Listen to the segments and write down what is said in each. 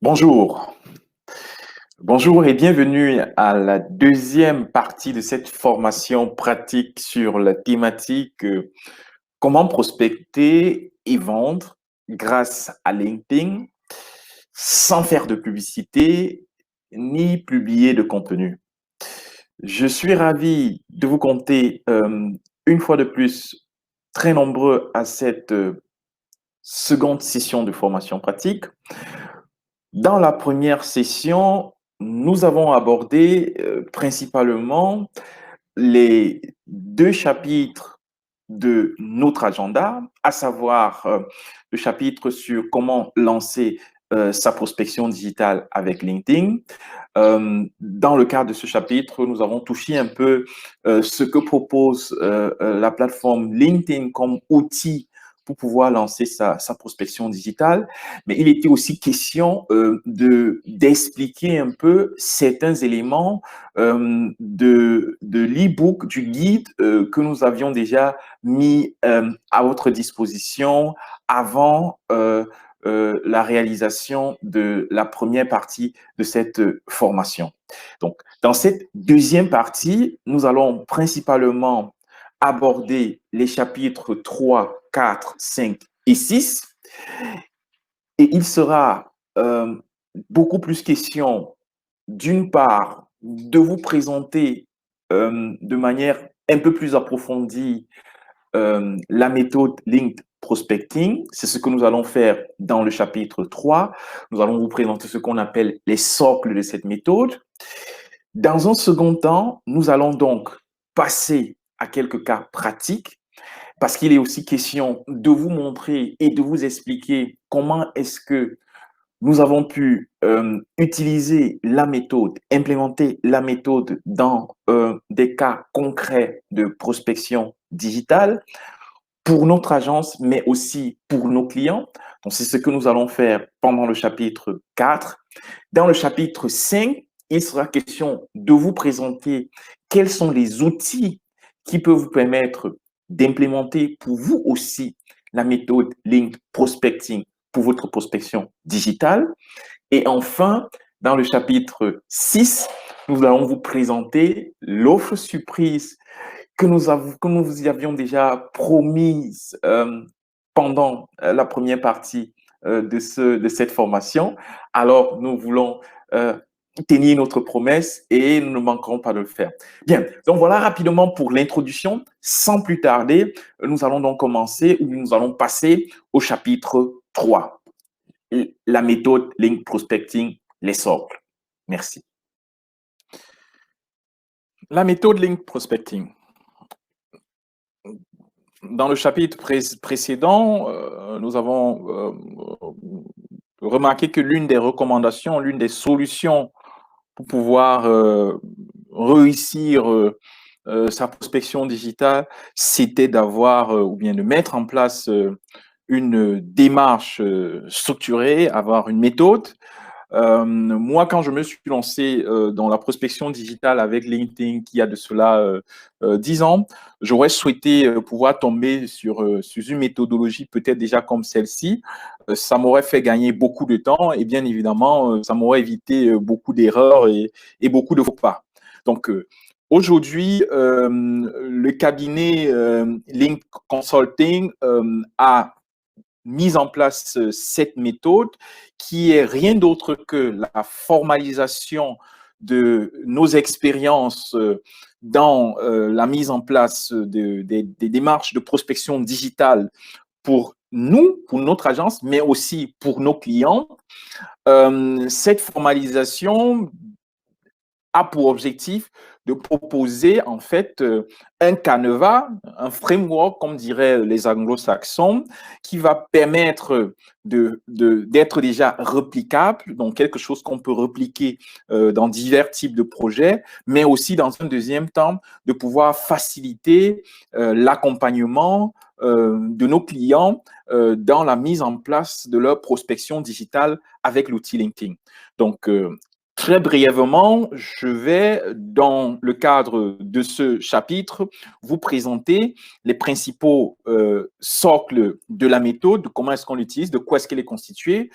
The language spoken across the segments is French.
Bonjour. Bonjour et bienvenue à la deuxième partie de cette formation pratique sur la thématique comment prospecter et vendre grâce à LinkedIn sans faire de publicité ni publier de contenu. Je suis ravi de vous compter une fois de plus très nombreux à cette seconde session de formation pratique. Dans la première session, nous avons abordé principalement les deux chapitres de notre agenda, à savoir le chapitre sur comment lancer sa prospection digitale avec LinkedIn. Dans le cadre de ce chapitre, nous avons touché un peu ce que propose la plateforme LinkedIn comme outil pour pouvoir lancer sa prospection digitale. Mais il était aussi question d'expliquer un peu certains éléments de l'e-book, du guide que nous avions déjà mis à votre disposition avant la réalisation de la première partie de cette formation. Donc, dans cette deuxième partie, nous allons principalement aborder les chapitres 3, 4, 5 et 6. Et il sera beaucoup plus question, d'une part, de vous présenter de manière un peu plus approfondie la méthode Linked Prospecting. C'est ce que nous allons faire dans le chapitre 3. Nous allons vous présenter ce qu'on appelle les socles de cette méthode. Dans un second temps, nous allons donc passer à quelques cas pratiques parce qu'il est aussi question de vous montrer et de vous expliquer comment est-ce que nous avons pu utiliser la méthode, implémenter la méthode dans des cas concrets de prospection digitale pour notre agence, mais aussi pour nos clients. Donc, c'est ce que nous allons faire pendant le chapitre 4. Dans le chapitre 5, il sera question de vous présenter quels sont les outils qui peuvent vous permettre d'implémenter pour vous aussi la méthode Link Prospecting pour votre prospection digitale. Et enfin, dans le chapitre 6, nous allons vous présenter l'offre surprise que nous vous avions déjà promise pendant la première partie de cette formation. Alors, nous voulons tenir notre promesse et nous ne manquerons pas de le faire. Bien, donc voilà rapidement pour l'introduction. Sans plus tarder, nous allons donc commencer ou nous allons passer au chapitre 3, la méthode Link Prospecting, les socles. Merci. La méthode Link Prospecting. Dans le chapitre précédent, nous avons remarqué que l'une des recommandations, l'une des solutions pour pouvoir réussir sa prospection digitale, c'était d'avoir ou bien de mettre en place une démarche structurée, avoir une méthode. Moi, quand je me suis lancé dans la prospection digitale avec LinkedIn, qui a de cela 10 ans, j'aurais souhaité pouvoir tomber sur une méthodologie peut-être déjà comme celle-ci. Ça m'aurait fait gagner beaucoup de temps et bien évidemment, ça m'aurait évité beaucoup d'erreurs et beaucoup de faux pas. Donc, aujourd'hui, le cabinet Link Consulting a mis en place cette méthode qui est rien d'autre que la formalisation de nos expériences dans la mise en place des démarches de prospection digitale pour nous, pour notre agence, mais aussi pour nos clients. Cette formalisation a pour objectif de proposer en fait un canevas, un framework, comme diraient les anglo-saxons, qui va permettre d'être déjà replicable, donc quelque chose qu'on peut repliquer dans divers types de projets, mais aussi dans un deuxième temps, de pouvoir faciliter l'accompagnement de nos clients dans la mise en place de leur prospection digitale avec l'outil LinkedIn. Donc, Très brièvement, je vais, dans le cadre de ce chapitre, vous présenter les principaux socles de la méthode, comment est-ce qu'on l'utilise, de quoi est-ce qu'elle est constituée,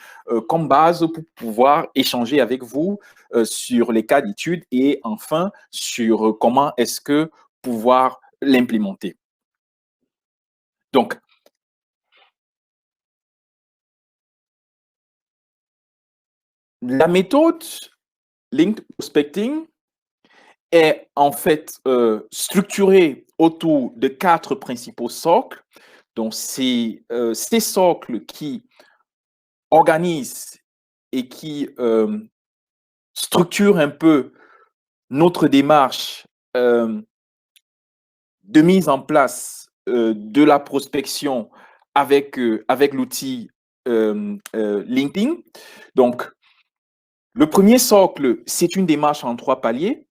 comme base pour pouvoir échanger avec vous sur les cas d'étude et enfin sur comment est-ce que pouvoir l'implémenter. Donc, la méthode Linked Prospecting est en fait structuré autour de 4 principaux socles. Donc, c'est ces socles qui organisent et qui structurent un peu notre démarche de mise en place de la prospection avec l'outil LinkedIn. Donc, le premier socle, c'est une démarche en 3 paliers.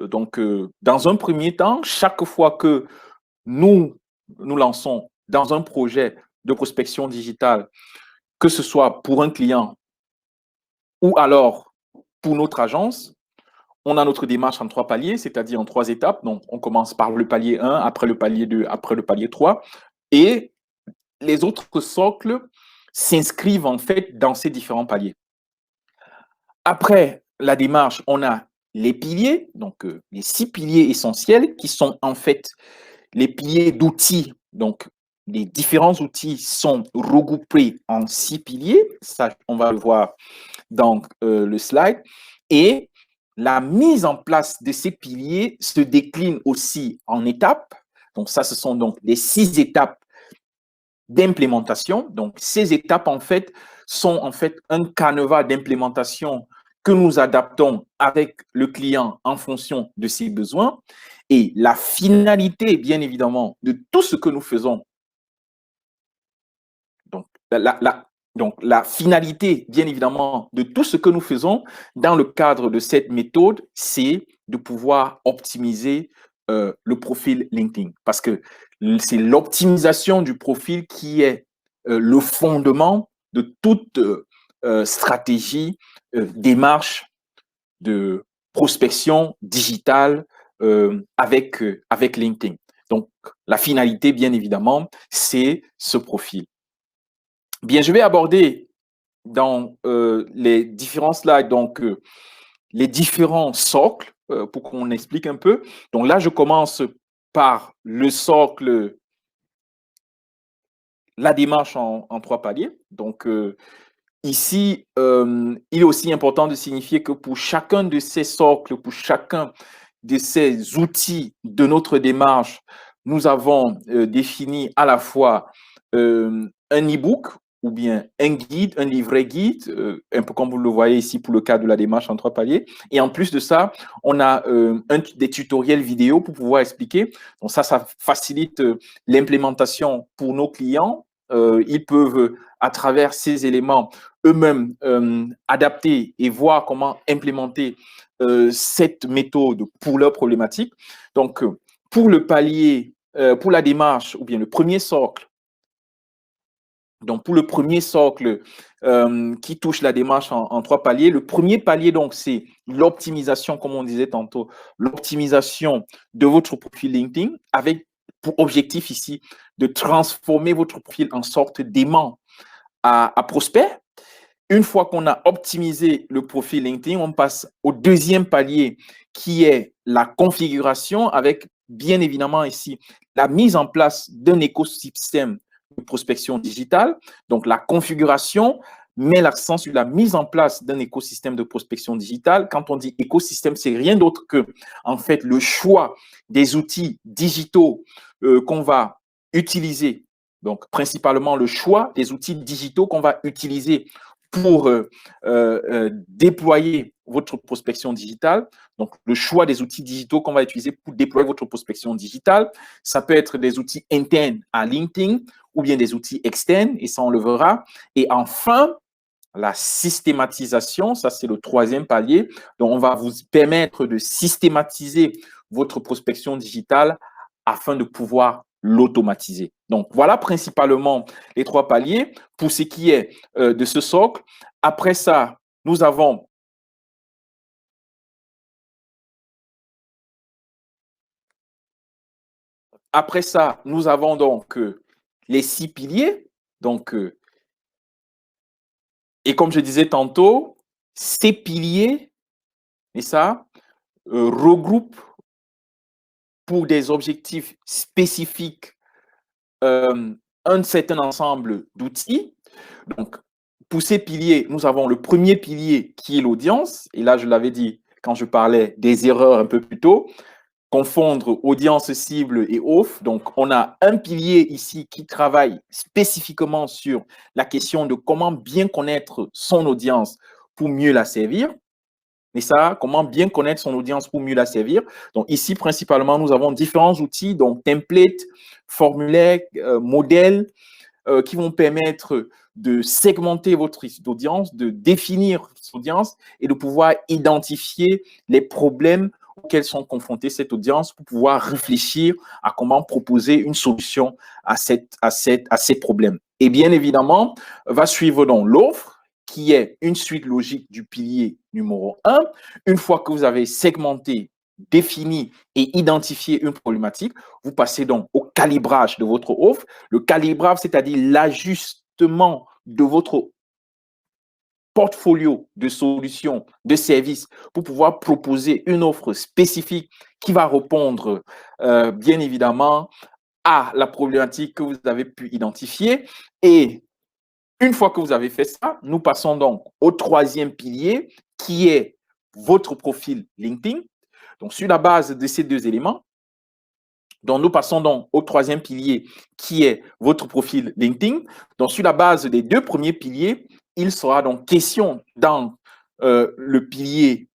Donc, dans un premier temps, chaque fois que nous lançons dans un projet de prospection digitale, que ce soit pour un client ou alors pour notre agence, on a notre démarche en 3 paliers, c'est-à-dire en 3 étapes. Donc, on commence par le palier 1, après le palier 2, après le palier 3. Et les autres socles s'inscrivent en fait dans ces différents paliers. Après la démarche, on a les piliers, donc les 6 piliers essentiels qui sont en fait les piliers d'outils. Donc, les différents outils sont regroupés en 6 piliers. Ça, on va le voir dans le slide. Et la mise en place de ces piliers se décline aussi en étapes. Donc, ça, ce sont donc les 6 étapes d'implémentation. Donc, ces étapes, en fait, sont en fait un canevas d'implémentation que nous adaptons avec le client en fonction de ses besoins. Et la finalité, bien évidemment, de tout ce que nous faisons, donc la finalité, bien évidemment, de tout ce que nous faisons dans le cadre de cette méthode, c'est de pouvoir optimiser le profil LinkedIn. Parce que c'est l'optimisation du profil qui est le fondement de toute stratégie, démarche de prospection digitale avec LinkedIn. Donc, la finalité, bien évidemment, c'est ce profil. Bien, je vais aborder dans les différents slides, donc les différents socles pour qu'on explique un peu. Donc là, je commence par le socle, la démarche en 3 paliers. Donc, ici, il est aussi important de signifier que pour chacun de ces socles, pour chacun de ces outils de notre démarche, nous avons défini à la fois un e-book ou bien un guide, un livret guide, un peu comme vous le voyez ici pour le cas de la démarche en 3 paliers. Et en plus de ça, on a des tutoriels vidéo pour pouvoir expliquer. Donc ça facilite l'implémentation pour nos clients. Ils peuvent, à travers ces éléments, eux-mêmes adapter et voir comment implémenter cette méthode pour leurs problématiques. Donc, pour le palier, pour la démarche, ou bien le premier socle, donc pour le premier socle qui touche la démarche en 3 paliers, le premier palier, donc, c'est l'optimisation, comme on disait tantôt, l'optimisation de votre profil LinkedIn avec pour objectif ici de transformer votre profil en sorte d'aimant à prospect. Une fois qu'on a optimisé le profil LinkedIn, on passe au deuxième palier qui est la configuration avec bien évidemment ici la mise en place d'un écosystème de prospection digitale. Donc, la configuration met l'accent sur la mise en place d'un écosystème de prospection digitale. Quand on dit écosystème, c'est rien d'autre que, en fait, le choix des outils digitaux qu'on va utiliser. Donc, principalement le choix des outils digitaux qu'on va utiliser pour déployer votre prospection digitale. Donc, le choix des outils digitaux qu'on va utiliser pour déployer votre prospection digitale, ça peut être des outils internes à LinkedIn ou bien des outils externes, et ça, on le verra. Et enfin, la systématisation, ça, c'est le troisième palier. Donc, on va vous permettre de systématiser votre prospection digitale afin de pouvoir l'automatiser. Donc, voilà principalement les 3 paliers pour ce qui est de ce socle. Après ça, nous avons Après ça, nous avons donc les 6 piliers. Donc, et comme je disais tantôt, ces piliers, et ça, regroupent pour des objectifs spécifiques un certain ensemble d'outils. Donc, pour ces piliers, nous avons le premier pilier qui est l'audience. Et là, je l'avais dit quand je parlais des erreurs un peu plus tôt, confondre audience cible et off. Donc, on a un pilier ici qui travaille spécifiquement sur la question de comment bien connaître son audience pour mieux la servir. Et ça, comment bien connaître son audience pour mieux la servir. Donc, ici, principalement, nous avons différents outils, donc templates, formulaires, modèles, qui vont permettre de segmenter votre audience, de définir cette audience et de pouvoir identifier les problèmes auxquels sont confrontés cette audience pour pouvoir réfléchir à comment proposer une solution à ces problèmes. Et bien évidemment, va suivre donc l'offre, qui est une suite logique du pilier numéro 1. Une fois que vous avez segmenté, défini et identifié une problématique, vous passez donc au calibrage de votre offre. Le calibrage, c'est-à-dire l'ajustement de votre portfolio de solutions, de services, pour pouvoir proposer une offre spécifique qui va répondre, bien évidemment, à la problématique que vous avez pu identifier. Et une fois que vous avez fait ça, nous passons donc au troisième pilier qui est votre profil LinkedIn. Donc, sur la base de ces deux éléments, donc nous passons donc au troisième pilier qui est votre profil LinkedIn. Donc, sur la base des deux premiers piliers, il sera donc question dans le pilier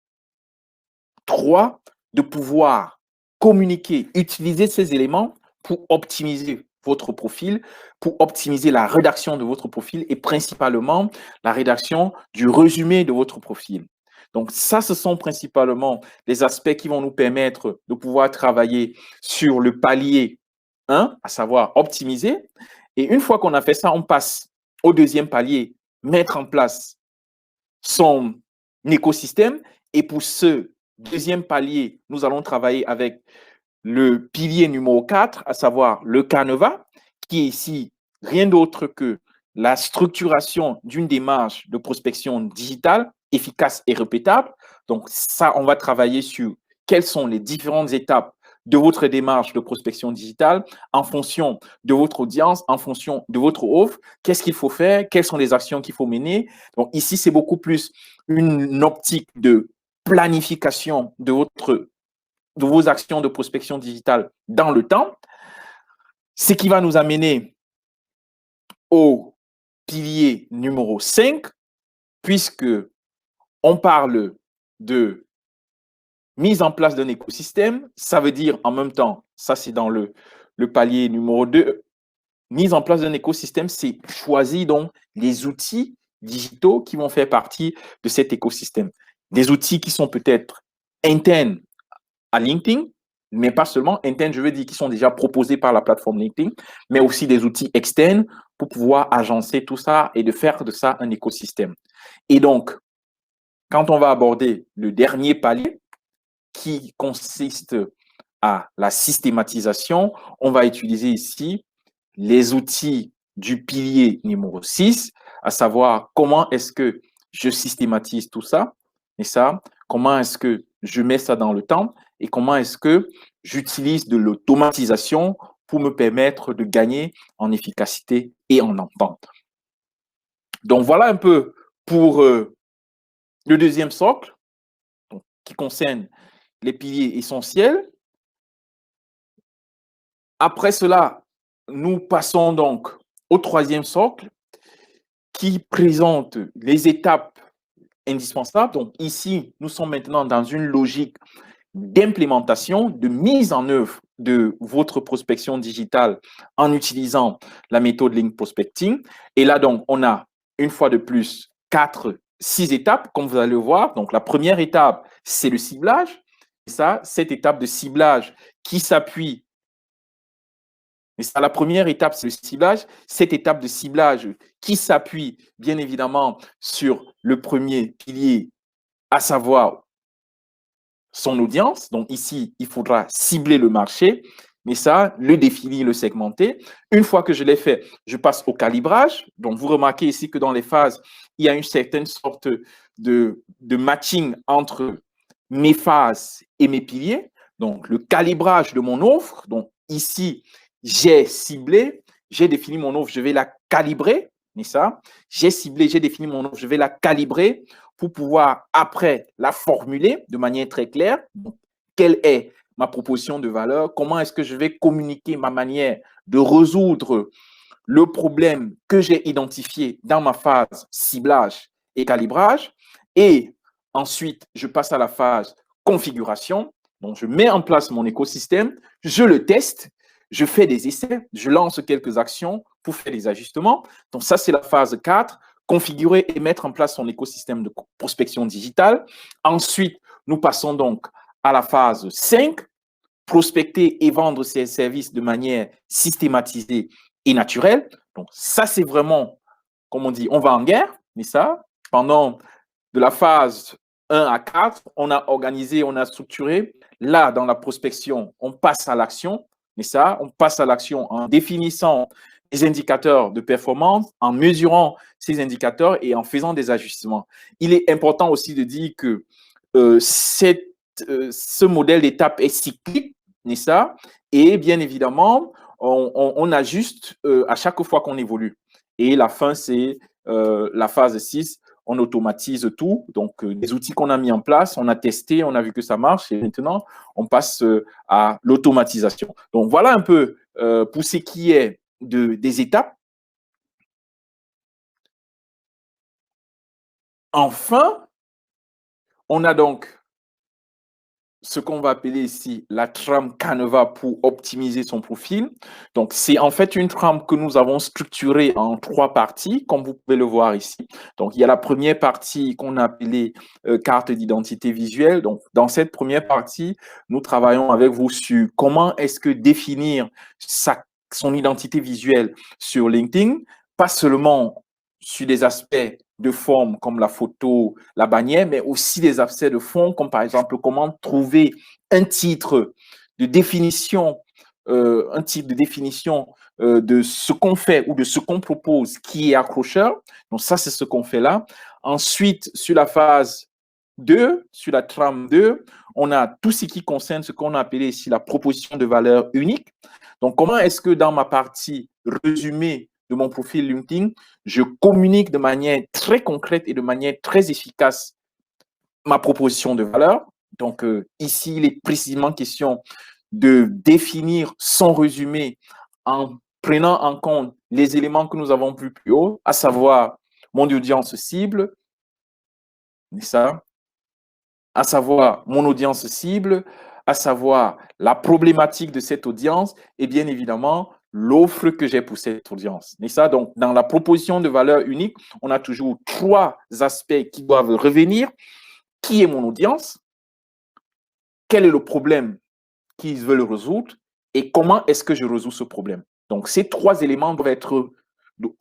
3 de pouvoir communiquer, utiliser ces éléments pour optimiser votre profil, pour optimiser la rédaction de votre profil et principalement la rédaction du résumé de votre profil. Donc ça, ce sont principalement les aspects qui vont nous permettre de pouvoir travailler sur le palier 1, à savoir optimiser. Et une fois qu'on a fait ça, on passe au deuxième palier, mettre en place son écosystème. Et pour ce deuxième palier, nous allons travailler avec le pilier numéro 4, à savoir le Canva, qui est ici rien d'autre que la structuration d'une démarche de prospection digitale efficace et répétable. Donc ça, on va travailler sur quelles sont les différentes étapes de votre démarche de prospection digitale en fonction de votre audience, en fonction de votre offre, qu'est-ce qu'il faut faire, quelles sont les actions qu'il faut mener. Donc ici, c'est beaucoup plus une optique de planification de vos actions de prospection digitale dans le temps, ce qui va nous amener au pilier numéro 5, puisque on parle de mise en place d'un écosystème. Ça veut dire en même temps, ça c'est dans le palier numéro 2, mise en place d'un écosystème, c'est choisir donc les outils digitaux qui vont faire partie de cet écosystème. Des outils qui sont peut-être internes à LinkedIn, mais pas seulement internes, je veux dire, qui sont déjà proposés par la plateforme LinkedIn, mais aussi des outils externes pour pouvoir agencer tout ça et de faire de ça un écosystème. Et donc, quand on va aborder le dernier palier, qui consiste à la systématisation, on va utiliser ici les outils du pilier numéro 6, à savoir comment est-ce que je systématise tout ça, et ça, comment est-ce que je mets ça dans le temps et comment est-ce que j'utilise de l'automatisation pour me permettre de gagner en efficacité et en entente. Donc, voilà un peu pour le deuxième socle, donc, qui concerne les piliers essentiels. Après cela, nous passons donc au troisième socle qui présente les étapes indispensables. Donc ici, nous sommes maintenant dans une logique d'implémentation, de mise en œuvre de votre prospection digitale en utilisant la méthode Link Prospecting. Et là, donc, on a une fois de plus 6 étapes, comme vous allez le voir. Donc, la première étape, c'est le ciblage. Et ça, cette étape de ciblage qui s'appuie. Et ça, la première étape, c'est le ciblage. Cette étape de ciblage qui s'appuie bien évidemment sur le premier pilier, à savoir son audience. Donc ici, il faudra cibler le marché. mais ça, le définir, le segmenter. Une fois que je l'ai fait, je passe au calibrage. Donc, vous remarquez ici que dans les phases, il y a une certaine sorte de matching entre mes phases et mes piliers. Donc, le calibrage de mon offre. Donc, ici, j'ai ciblé, j'ai défini mon offre, je vais la calibrer, mais ça, j'ai ciblé, j'ai défini mon offre, je vais la calibrer pour pouvoir après la formuler de manière très claire. Donc, quelle est ma proposition de valeur? Comment est-ce que je vais communiquer ma manière de résoudre le problème que j'ai identifié dans ma phase ciblage et calibrage? Et ensuite, je passe à la phase configuration. Donc, je mets en place mon écosystème, je le teste, je fais des essais, je lance quelques actions pour faire des ajustements. Donc, ça, c'est la phase 4, configurer et mettre en place son écosystème de prospection digitale. Ensuite, nous passons donc à la phase 5, prospecter et vendre ses services de manière systématisée et naturelle. Donc, ça, c'est vraiment, comme on dit, on va en guerre, mais ça, pendant de la phase 1 à 4, on a organisé, on a structuré. Là, dans la prospection, on passe à l'action, mais ça, on passe à l'action en définissant des indicateurs de performance, en mesurant ces indicateurs et en faisant des ajustements. Il est important aussi de dire que ce modèle d'étape est cyclique, n'est-ce ça? Et bien évidemment, on ajuste à chaque fois qu'on évolue. Et la fin, c'est la phase 6, on automatise tout. Donc, des outils qu'on a mis en place, on a testé, on a vu que ça marche et maintenant, on passe à l'automatisation. Donc, voilà un peu pour ce qui est des étapes. Enfin, on a donc ce qu'on va appeler ici la trame Canva pour optimiser son profil. Donc, c'est en fait une trame que nous avons structurée en 3 parties, comme vous pouvez le voir ici. Donc, il y a la première partie qu'on a appelée carte d'identité visuelle. Donc, dans cette première partie, nous travaillons avec vous sur comment est-ce que définir son identité visuelle sur LinkedIn, pas seulement sur des aspects de forme comme la photo, la bannière, mais aussi des aspects de fond comme par exemple comment trouver un titre de définition, de ce qu'on fait ou de ce qu'on propose qui est accrocheur. Donc ça, c'est ce qu'on fait là. Ensuite, sur la phase 2, sur la trame 2, on a tout ce qui concerne ce qu'on a appelé ici la proposition de valeur unique. Donc, comment est-ce que dans ma partie résumée de mon profil LinkedIn, je communique de manière très concrète et de manière très efficace ma proposition de valeur? Donc, ici, il est précisément question de définir son résumé en prenant en compte les éléments que nous avons vus plus haut, à savoir mon audience cible, ça, à savoir mon audience cible, à savoir la problématique de cette audience et bien évidemment l'offre que j'ai pour cette audience. Et ça, donc, dans la proposition de valeur unique, on a toujours 3 aspects qui doivent revenir. Qui est mon audience? Quel est le problème qu'ils veulent résoudre? Et comment est-ce que je résous ce problème? Donc, ces 3 éléments doivent être,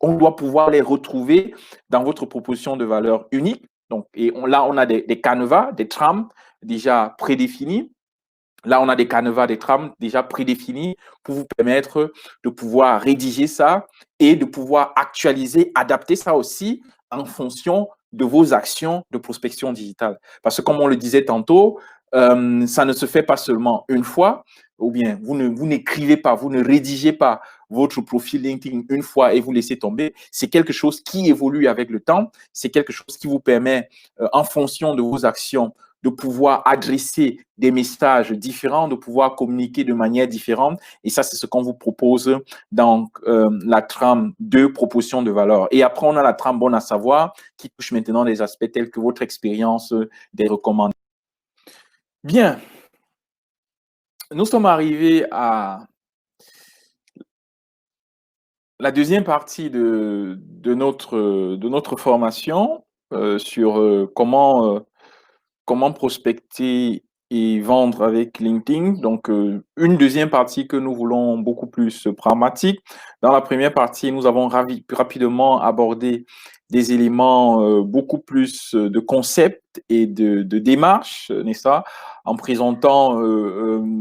on doit pouvoir les retrouver dans votre proposition de valeur unique. Donc, là, on a des canevas, des trames déjà prédéfinis. Là, on a des canevas, des trames déjà prédéfinis pour vous permettre de pouvoir rédiger ça et de pouvoir actualiser, adapter ça aussi en fonction de vos actions de prospection digitale. Parce que comme on le disait tantôt, ça ne se fait pas seulement une fois, ou bien vous n'écrivez pas, vous ne rédigez pas votre profil LinkedIn une fois et vous laissez tomber. C'est quelque chose qui évolue avec le temps. C'est quelque chose qui vous permet, en fonction de vos actions, de pouvoir adresser des messages différents, de pouvoir communiquer de manière différente. Et ça, c'est ce qu'on vous propose dans la trame 2, proposition de valeur. Et après, on a la trame bonne à savoir qui touche maintenant des aspects tels que votre expérience des recommandations. Bien, nous sommes arrivés à la deuxième partie de notre formation sur comment prospecter et vendre avec LinkedIn. Donc, une deuxième partie que nous voulons beaucoup plus pragmatique. Dans la première partie, nous avons rapidement abordé des éléments beaucoup plus de concepts et de démarches, n'est-ce pas? En présentant,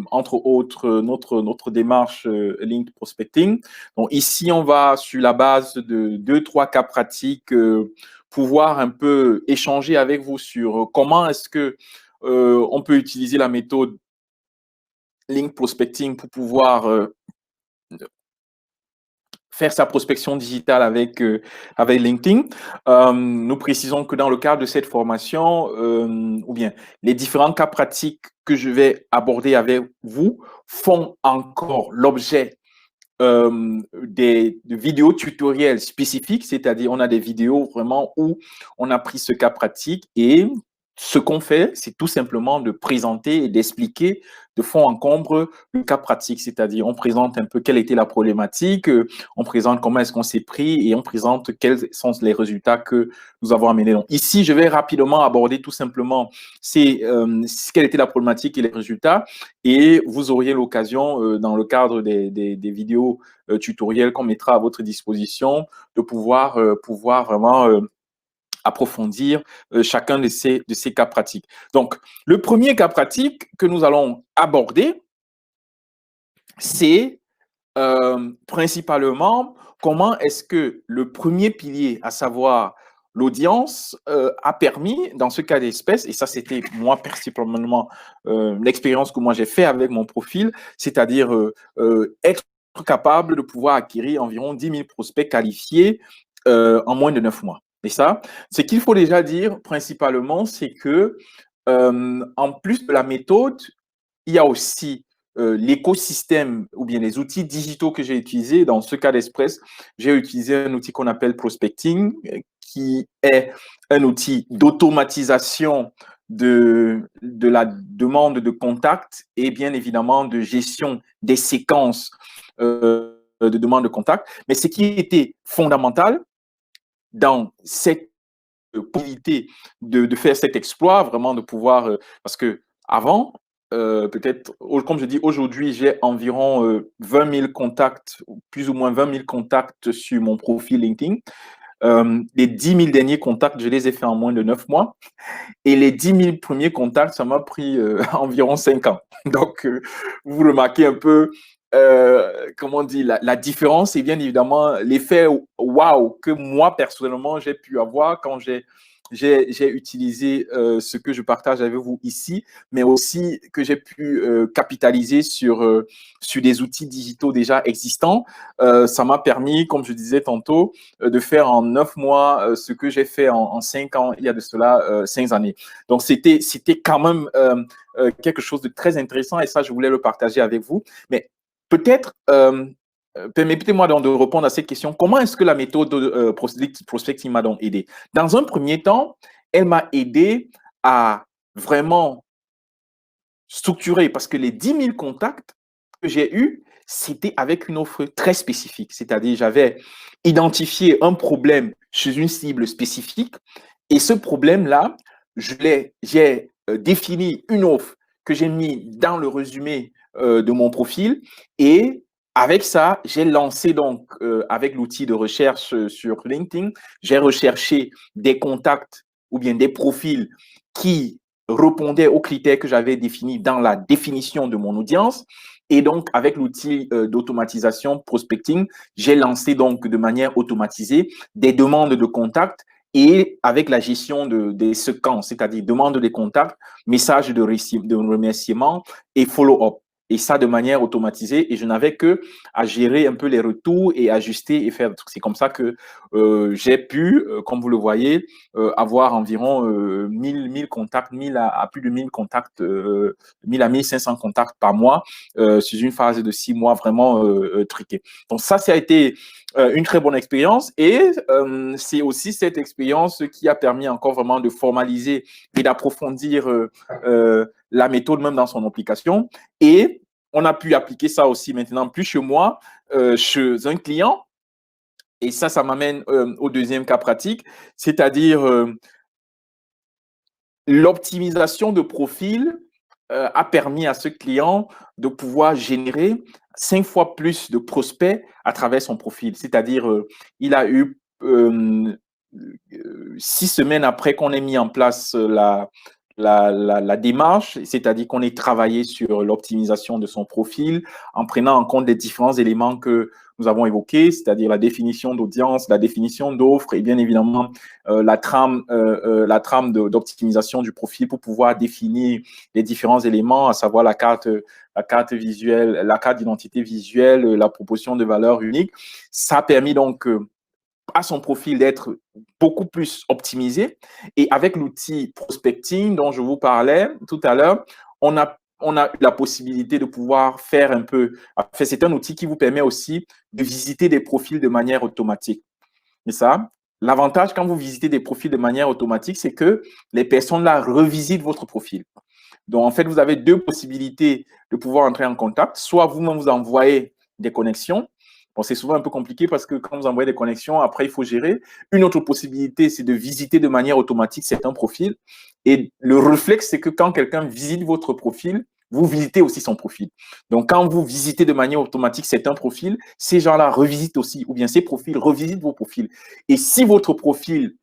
entre autres, notre démarche Link Prospecting. Donc ici, on va, sur la base de deux, trois cas pratiques, pouvoir un peu échanger avec vous sur comment est-ce que on peut utiliser la méthode Link Prospecting pour pouvoir faire sa prospection digitale avec LinkedIn. Nous précisons que dans le cadre de cette formation, ou bien les différents cas pratiques que je vais aborder avec vous font encore l'objet de vidéos tutoriels spécifiques, c'est-à-dire on a des vidéos vraiment où on a pris ce cas pratique et ce qu'on fait, c'est tout simplement de présenter et d'expliquer de fond en comble le cas pratique, c'est-à-dire on présente un peu quelle était la problématique, on présente comment est-ce qu'on s'est pris et on présente quels sont les résultats que nous avons amenés. Donc ici, je vais rapidement aborder tout simplement quelle était la problématique et les résultats, et vous auriez l'occasion, dans le cadre des vidéos tutoriels qu'on mettra à votre disposition, de pouvoir vraiment approfondir chacun de ces cas pratiques. Donc, le premier cas pratique que nous allons aborder, c'est principalement comment est-ce que le premier pilier, à savoir l'audience, a permis, dans ce cas d'espèce, et ça c'était moi principalement l'expérience que moi j'ai fait avec mon profil, c'est-à-dire être capable de pouvoir acquérir environ 10 000 prospects qualifiés en moins de 9 mois. Et ça, ce qu'il faut déjà dire principalement, c'est que en plus de la méthode, il y a aussi l'écosystème ou bien les outils digitaux que j'ai utilisés. Dans ce cas d'Express, j'ai utilisé un outil qu'on appelle Prospecting, qui est un outil d'automatisation de la demande de contact et bien évidemment de gestion des séquences de demande de contact. Mais ce qui était fondamental dans cette possibilité de faire cet exploit, vraiment de pouvoir, parce que avant, peut-être, comme je dis, aujourd'hui, j'ai environ 20 000 contacts, plus ou moins 20 000 contacts sur mon profil LinkedIn. Les 10 000 derniers contacts, je les ai faits en moins de 9 mois. Et les 10 000 premiers contacts, ça m'a pris environ 5 ans. Donc, vous remarquez un peu, comment on dit, la différence et bien évidemment l'effet waouh que moi, personnellement, j'ai pu avoir quand j'ai utilisé ce que je partage avec vous ici, mais aussi que j'ai pu capitaliser sur des outils digitaux déjà existants. Ça m'a permis, comme je disais tantôt, de faire en 9 mois ce que j'ai fait en 5 ans, il y a de cela 5 années. Donc, c'était quand même quelque chose de très intéressant et ça, je voulais le partager avec vous. Mais peut-être, permettez-moi donc de répondre à cette question. Comment est-ce que la méthode prospecting m'a donc aidé? Dans un premier temps, elle m'a aidé à vraiment structurer parce que les 10 000 contacts que j'ai eus, c'était avec une offre très spécifique. C'est-à-dire, j'avais identifié un problème chez une cible spécifique et ce problème-là, j'ai défini une offre que j'ai mis dans le résumé de mon profil et avec ça, j'ai lancé donc avec l'outil de recherche sur LinkedIn, j'ai recherché des contacts ou bien des profils qui répondaient aux critères que j'avais définis dans la définition de mon audience. Et donc, avec l'outil d'automatisation prospecting, j'ai lancé donc de manière automatisée des demandes de contact et avec la gestion des séquences, c'est-à-dire demande des contacts, message de remerciement et follow-up. Et ça de manière automatisée. Et je n'avais que à gérer un peu les retours et ajuster et faire des trucs. C'est comme ça que j'ai pu, comme vous le voyez, avoir environ 1000 contacts, 1000 à plus de 1000 contacts, 1000 à 1500 contacts par mois sur une phase de 6 mois vraiment triquée. Donc ça a été une très bonne expérience et c'est aussi cette expérience qui a permis encore vraiment de formaliser et d'approfondir la méthode même dans son application. Et on a pu appliquer ça aussi maintenant plus chez moi, chez un client. Et ça m'amène au deuxième cas pratique, c'est-à-dire l'optimisation de profil a permis à ce client de pouvoir générer 5 fois plus de prospects à travers son profil. C'est-à-dire, il a eu 6 semaines après qu'on ait mis en place la démarche, c'est-à-dire qu'on ait travaillé sur l'optimisation de son profil en prenant en compte les différents éléments que nous avons évoqués, c'est-à-dire la définition d'audience, la définition d'offre et bien évidemment la trame d'optimisation du profil pour pouvoir définir les différents éléments, à savoir la carte visuelle, la carte d'identité visuelle, la proposition de valeur unique. Ça a permis donc à son profil d'être beaucoup plus optimisé. Et avec l'outil prospecting dont je vous parlais tout à l'heure, on a eu la possibilité de pouvoir faire un peu. Enfin, c'est un outil qui vous permet aussi de visiter des profils de manière automatique. Et ça, l'avantage quand vous visitez des profils de manière automatique, c'est que les personnes là revisitent votre profil. Donc, en fait, vous avez deux possibilités de pouvoir entrer en contact. Soit vous-même vous envoyez des connexions. Bon, c'est souvent un peu compliqué parce que quand vous envoyez des connexions, après, il faut gérer. Une autre possibilité, c'est de visiter de manière automatique certains profils. Et le réflexe, c'est que quand quelqu'un visite votre profil, vous visitez aussi son profil. Donc, quand vous visitez de manière automatique certains profils, ces gens-là revisitent aussi, ou bien ces profils revisitent vos profils. Et si votre profil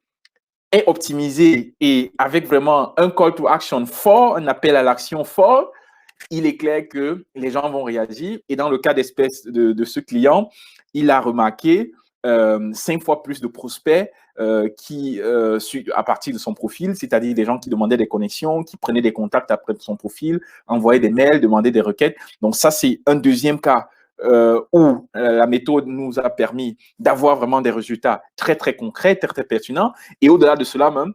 est optimisé et avec vraiment un call to action fort, un appel à l'action fort, il est clair que les gens vont réagir. Et dans le cas d'espèce de ce client, il a remarqué 5 fois plus de prospects à partir de son profil, c'est-à-dire des gens qui demandaient des connexions, qui prenaient des contacts après son profil, envoyaient des mails, demandaient des requêtes. Donc ça, c'est un deuxième cas où la méthode nous a permis d'avoir vraiment des résultats très, très concrets, très, très pertinents. Et au-delà de cela même,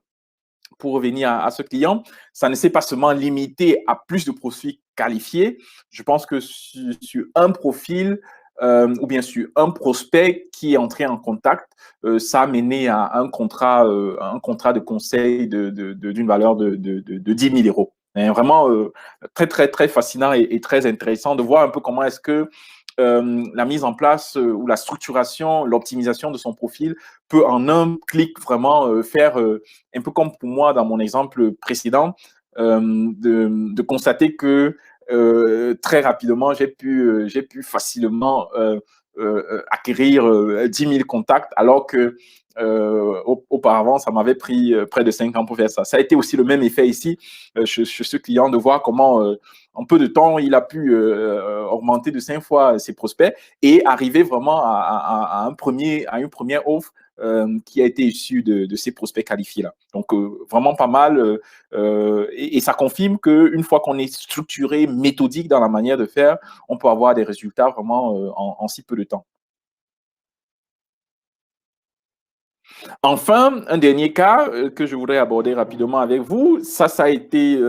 pour revenir à ce client, ça ne s'est pas seulement limité à plus de profils qualifiés. Je pense que sur un profil ou bien sur un prospect qui est entré en contact, ça a mené à un contrat de conseil d'une valeur de 10 000 euros. Et vraiment très, très, très fascinant et très intéressant de voir un peu comment est-ce que la mise en place ou la structuration, l'optimisation de son profil peut en un clic vraiment faire, un peu comme pour moi dans mon exemple précédent, de constater que très rapidement, j'ai pu facilement acquérir 10 000 contacts alors que auparavant, ça m'avait pris près de 5 ans pour faire ça. Ça a été aussi le même effet ici chez ce client de voir comment en peu de temps, il a pu augmenter de 5 fois ses prospects et arriver vraiment à une première offre qui a été issue de ces prospects qualifiés-là. Donc, vraiment pas mal. Et ça confirme qu'une fois qu'on est structuré, méthodique dans la manière de faire, on peut avoir des résultats vraiment en si peu de temps. Enfin, un dernier cas que je voudrais aborder rapidement avec vous, ça a été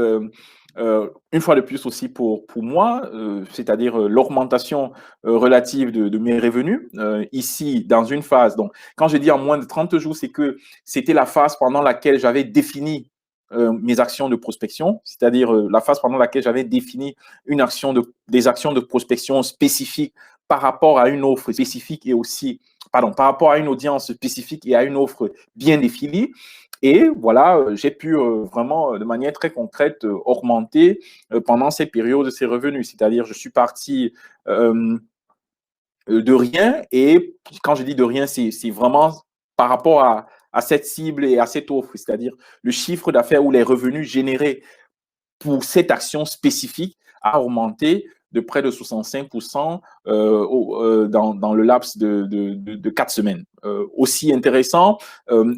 une fois de plus aussi pour moi, c'est-à-dire l'augmentation relative de mes revenus. Ici, dans une phase, donc quand je dis en moins de 30 jours, c'est que c'était la phase pendant laquelle j'avais défini mes actions de prospection, c'est-à-dire la phase pendant laquelle j'avais défini des actions de prospection spécifiques par rapport à une offre spécifique et aussi par rapport à une audience spécifique et à une offre bien définie. Et voilà, j'ai pu vraiment, de manière très concrète, augmenter pendant ces périodes ces revenus. C'est-à-dire, je suis parti de rien. Et quand je dis de rien, c'est vraiment par rapport à cette cible et à cette offre. C'est-à-dire, le chiffre d'affaires ou les revenus générés pour cette action spécifique a augmenté de près de 65% dans le laps de 4 semaines. Aussi intéressant.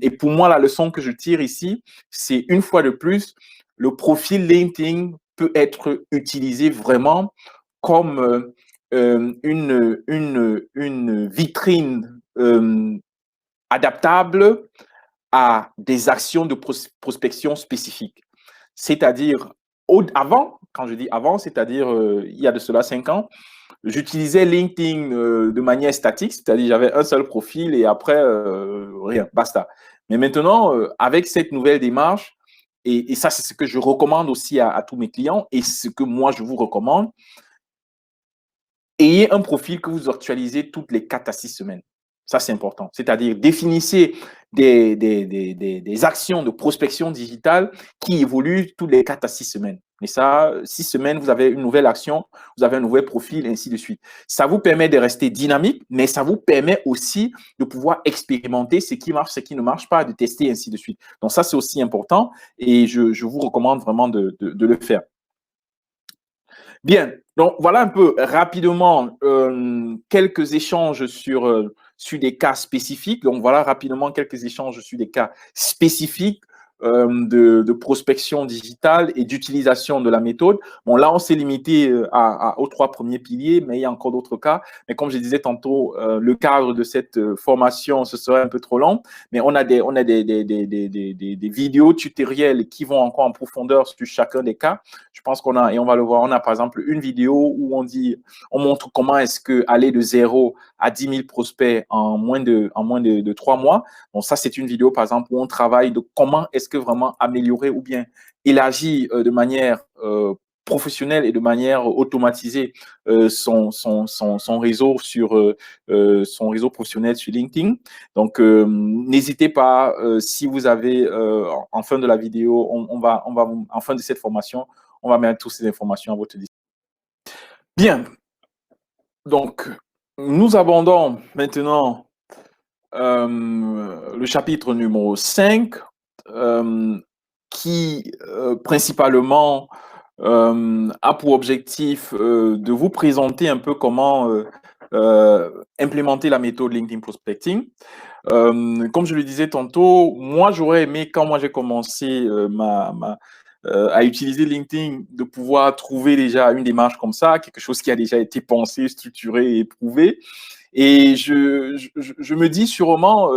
Et pour moi, la leçon que je tire ici, c'est une fois de plus, le profil LinkedIn peut être utilisé vraiment comme une vitrine adaptable à des actions de prospection spécifiques. C'est-à-dire, avant, quand je dis avant, c'est-à-dire il y a de cela 5 ans, j'utilisais LinkedIn de manière statique, c'est-à-dire j'avais un seul profil et après, rien, basta. Mais maintenant, avec cette nouvelle démarche, et ça, c'est ce que je recommande aussi à tous mes clients et ce que moi, je vous recommande, ayez un profil que vous actualisez toutes les 4 à 6 semaines. Ça, c'est important. C'est-à-dire, définissez des actions de prospection digitale qui évoluent tous les 4 à 6 semaines. Et ça, 6 semaines, vous avez une nouvelle action, vous avez un nouvel profil, et ainsi de suite. Ça vous permet de rester dynamique, mais ça vous permet aussi de pouvoir expérimenter ce qui marche, ce qui ne marche pas, de tester, et ainsi de suite. Donc, ça, c'est aussi important et je vous recommande vraiment de le faire. Bien, donc voilà un peu rapidement quelques échanges sur des cas spécifiques. Donc voilà rapidement quelques échanges sur des cas spécifiques de prospection digitale et d'utilisation de la méthode. Bon, là, on s'est limité aux 3 premiers piliers, mais il y a encore d'autres cas. Mais comme je disais tantôt, le cadre de cette formation, ce serait un peu trop long. Mais on a des vidéos tutoriels qui vont encore en profondeur sur chacun des cas. Je pense qu'on a, et on va le voir, on a par exemple une vidéo où on montre comment est-ce que aller de 0 à 10 000 prospects en moins de 3 mois. Donc ça, c'est une vidéo par exemple où on travaille de comment est-ce que vraiment améliorer ou bien élargir de manière professionnelle et de manière automatisée son réseau son réseau professionnel sur LinkedIn. Donc, n'hésitez pas, si vous avez, en fin de la vidéo, en fin de cette formation, on va mettre toutes ces informations à votre disposition. Bien. Donc, nous abordons maintenant le chapitre numéro 5 qui principalement a pour objectif de vous présenter un peu comment implémenter la méthode LinkedIn Prospecting. Comme je le disais tantôt, moi, j'aurais aimé, quand moi j'ai commencé à utiliser LinkedIn, de pouvoir trouver déjà une démarche comme ça, quelque chose qui a déjà été pensé, structuré et éprouvé. Et je me dis sûrement,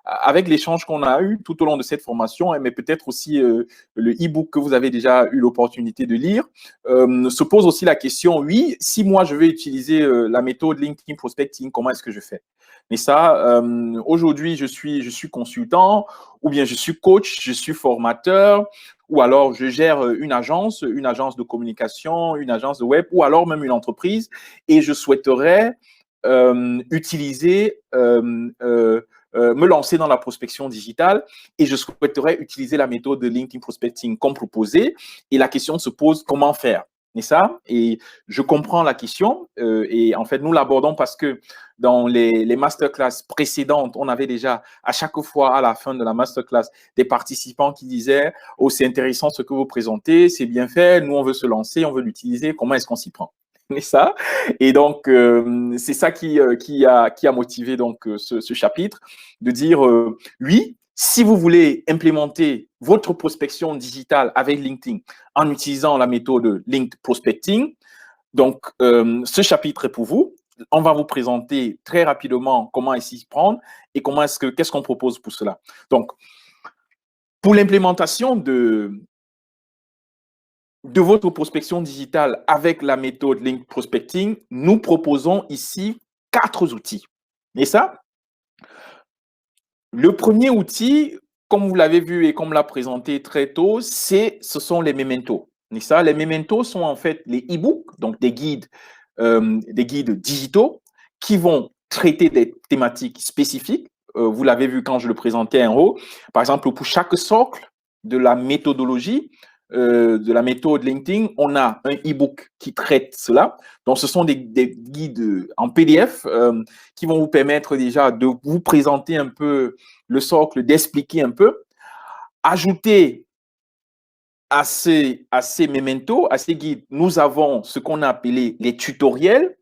avec l'échange qu'on a eu tout au long de cette formation, mais peut-être aussi le e-book que vous avez déjà eu l'opportunité de lire, se pose aussi la question, oui, si moi je vais utiliser la méthode LinkedIn Prospecting, comment est-ce que je fais? Mais ça, aujourd'hui, je suis consultant, ou bien je suis coach, je suis formateur, ou alors je gère une agence de communication, une agence de web, ou alors même une entreprise, et je souhaiterais me lancer dans la prospection digitale et je souhaiterais utiliser la méthode de LinkedIn Prospecting comme proposé. Et la question se pose, comment faire? Et ça, et je comprends la question et en fait, nous l'abordons parce que dans les masterclass précédentes, on avait déjà à chaque fois à la fin de la masterclass des participants qui disaient « Oh, c'est intéressant ce que vous présentez, c'est bien fait, nous on veut se lancer, on veut l'utiliser, comment est-ce qu'on s'y prend ?» Et ça, et donc c'est ça qui a motivé donc ce chapitre, de dire oui, si vous voulez implémenter votre prospection digitale avec LinkedIn en utilisant la méthode Linked Prospecting, donc ce chapitre est pour vous. On va vous présenter très rapidement comment s'y prendre et qu'est-ce qu'on propose pour cela. Donc, pour l'implémentation de votre prospection digitale avec la méthode Link Prospecting, nous proposons ici 4 outils. Et ça, le premier outil, comme vous l'avez vu et comme l'a présenté très tôt, ce sont les mementos. Et ça, les mementos sont en fait les e-books, donc des guides digitaux qui vont traiter des thématiques spécifiques. Vous l'avez vu quand je le présentais en haut. Par exemple, pour chaque socle de la méthodologie, de la méthode LinkedIn, on a un e-book qui traite cela. Donc, ce sont des guides en PDF qui vont vous permettre déjà de vous présenter un peu le socle, d'expliquer un peu. Ajouter à ces mementos, à ces guides, nous avons ce qu'on a appelé les tutoriels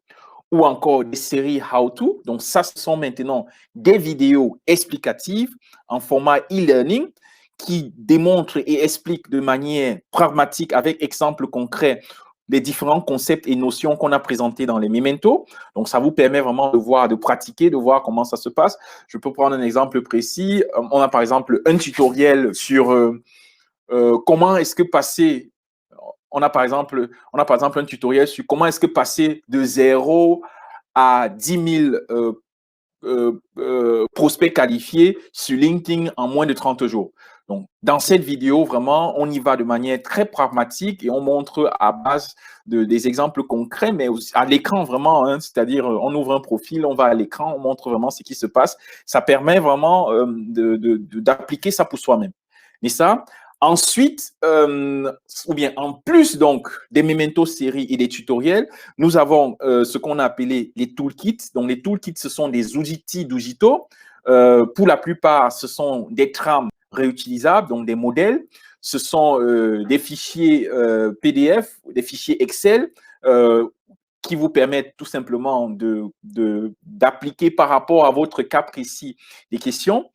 ou encore des séries how-to. Donc, ça, ce sont maintenant des vidéos explicatives en format e-learning qui démontrent et expliquent de manière pragmatique, avec exemples concrets, les différents concepts et notions qu'on a présentés dans les mementos. Donc, ça vous permet vraiment de voir, de pratiquer, de voir comment ça se passe. Je peux prendre un exemple précis. On a par exemple un tutoriel sur comment est-ce que passer. On a par exemple un tutoriel sur comment est-ce que passer de 0 à 10 000 prospects qualifiés sur LinkedIn en moins de 30 jours. Donc, dans cette vidéo, vraiment, on y va de manière très pragmatique et on montre à base des exemples concrets, mais aussi à l'écran vraiment, hein, c'est-à-dire on ouvre un profil, on va à l'écran, on montre vraiment ce qui se passe. Ça permet vraiment d'appliquer ça pour soi-même. Et ça, ensuite, ou bien en plus donc des Memento séries et des tutoriels, nous avons ce qu'on a appelé les toolkits. Donc, les toolkits, ce sont des outils digitaux. Pour la plupart, ce sont des trames réutilisables, donc des modèles. Ce sont des fichiers PDF, des fichiers Excel qui vous permettent tout simplement d'appliquer par rapport à votre cas précis des questions